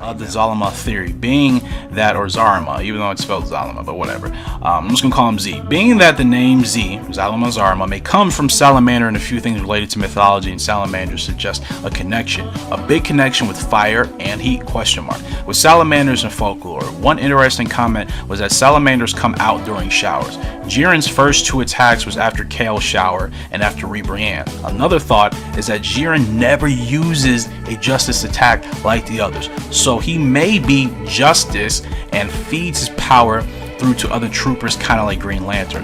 The Zalama theory, being that, or Zarama, even though it's spelled Zalama, but whatever. I'm just gonna call him Z. Being that the name Z, Zalama Zarama, may come from salamander and a few things related to mythology and salamanders suggest a connection, a big connection with fire and heat, question mark. With salamanders and folklore, one interesting comment was that salamanders come out during showers. Jiren's first 2 attacks was after Kale's shower and after Ribrianne. Another thought is that Jiren never uses a justice attack like the others, so he may be justice and feeds his power through to other troopers, kind of like Green Lantern.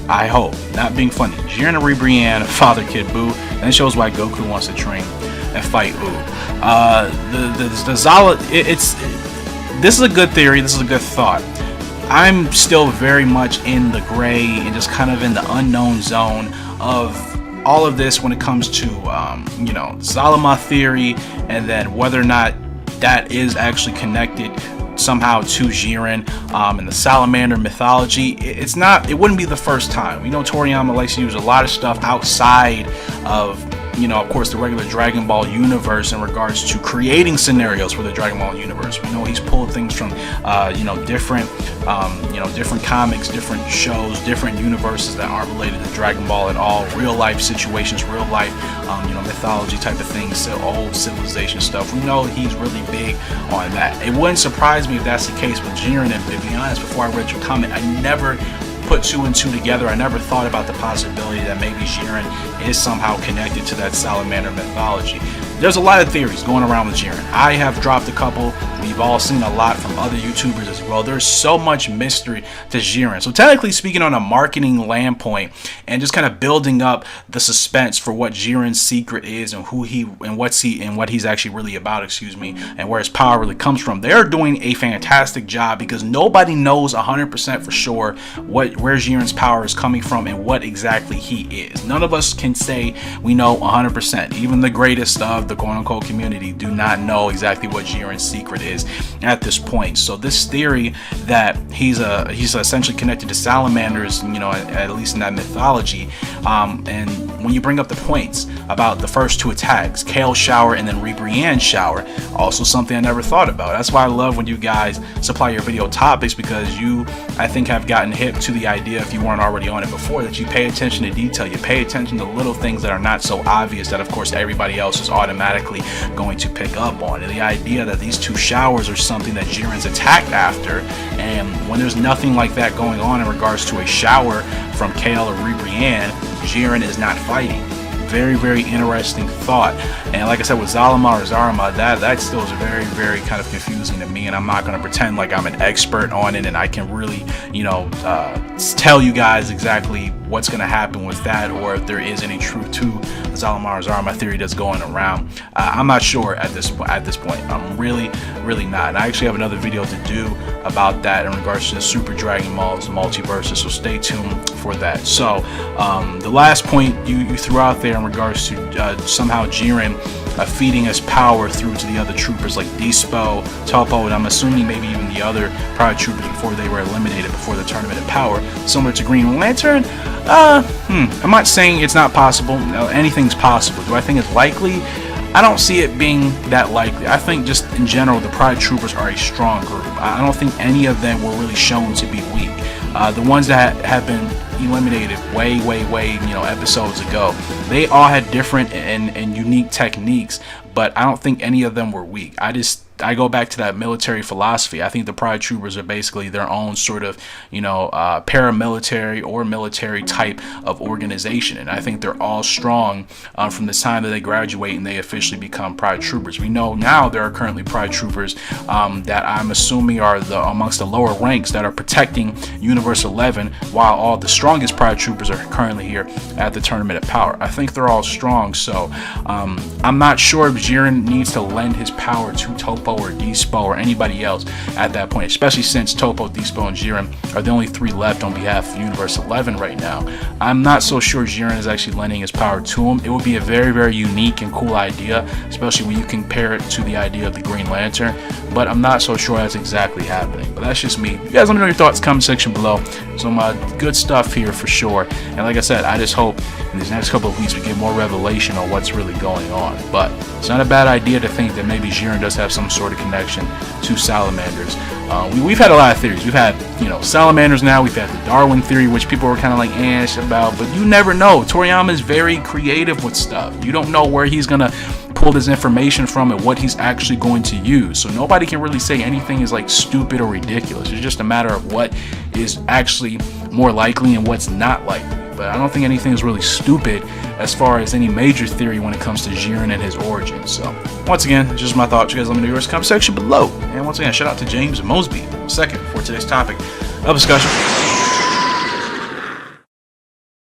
I hope, not being funny. Jiren and Ribrianne, Father Kid Buu, and it shows why Goku wants to train and fight the Zala. This is a good theory. This is a good thought. I'm still very much in the gray and just kind of in the unknown zone of all of this when it comes to Zalama theory, and then whether or not that is actually connected somehow to Jiren and the salamander mythology. It wouldn't be the first time. We know Toriyama likes to use a lot of stuff outside of, of course, the regular Dragon Ball universe in regards to creating scenarios for the Dragon Ball universe. We know he's pulled things from different comics, different shows, different universes that aren't related to Dragon Ball at all, real life situations, real life mythology type of things, so old civilization stuff. We know he's really big on that. It wouldn't surprise me if that's the case with Jiren, and to be honest, before I read your comment, I never put 2 and 2 together. I never thought about the possibility that maybe Jiren is somehow connected to that salamander mythology. There's a lot of theories going around with Jiren. I have dropped a couple. We've all seen a lot from other YouTubers as well. There's so much mystery to Jiren. So technically speaking, on a marketing standpoint and just kind of building up the suspense for what Jiren's secret is and who he and what he's actually really about, and where his power really comes from, they're doing a fantastic job, because nobody knows 100% for sure where Jiren's power is coming from and what exactly he is. None of us can say we know 100%. Even the greatest of the quote-unquote community do not know exactly what Jiren's secret is at this point. So this theory that he's essentially connected to salamanders, at least in that mythology, and when you bring up the points about the first 2 attacks, Kale's shower and then Ribrianne's shower, also something I never thought about. That's why I love when you guys supply your video topics, because you, I think, have gotten hip to the idea, if you weren't already on it before, that you pay attention to detail, you pay attention to little things that are not so obvious that of course everybody else is automatically going to pick up on. And the idea that these 2 showers are something that Jiren's attacked after, and when there's nothing like that going on in regards to a shower from Kale or Ribrianne, Jiren is not fighting. Very, very interesting thought. And like I said, with Zalama or Zarama, that still is very, very kind of confusing to me, and I'm not going to pretend like I'm an expert on it and I can really, tell you guys exactly what's going to happen with that, or if there is any truth to the Zalama or Zarama theory that's going around. I'm not sure at this point. I'm really not. And I actually have another video to do about that in regards to the Super Dragon Balls multiverses, so stay tuned for that. So the last point you threw out there in regards to somehow Jiren feeding his power through to the other troopers like Dispo, Topo, and I'm assuming maybe even the other Pride troopers before they were eliminated before the Tournament of Power, similar to Green Lantern. I'm not saying it's not possible. No, anything's possible. Do I think it's likely? I don't see it being that likely. I think just in general, the Pride troopers are a strong group. I don't think any of them were really shown to be weak. The ones that have been eliminated way episodes ago, they all had different and unique techniques, but I don't think any of them were weak. I go back to that military philosophy. I think the Pride Troopers are basically their own sort of, paramilitary or military type of organization. And I think they're all strong from the time that they graduate and they officially become Pride Troopers. We know now there are currently Pride Troopers that I'm assuming are amongst the lower ranks that are protecting Universe 11, while all the strongest Pride Troopers are currently here at the Tournament of Power. I think they're all strong, so I'm not sure if Jiren needs to lend his power to Topo or Dispo or anybody else at that point, especially since Topo, Dispo, and Jiren are the only 3 left on behalf of Universe 11 right now. I'm not so sure Jiren is actually lending his power to him. It would be a very, very unique and cool idea, especially when you compare it to the idea of the Green Lantern. but I'm not so sure that's exactly happening. But that's just me. You guys let me know your thoughts, comment section below. Some good stuff here for sure. And like I said, I just hope in these next couple of weeks we get more revelation on what's really going on. But it's not a bad idea to think that maybe Jiren does have some sort of connection to salamanders. We've had a lot of theories. We've had, salamanders now. We've had the Darwin theory, which people were kind of like about, but you never know. Toriyama is very creative with stuff. You don't know where he's gonna pull this information from and what he's actually going to use. So nobody can really say anything is like stupid or ridiculous. It's just a matter of what is actually more likely and what's not likely. But I don't think anything is really stupid as far as any major theory when it comes to Jiren and his origins. So once again, just my thoughts. You guys let me know yours in the comment section below. And once again, shout out to James Mosby, second for today's topic of discussion.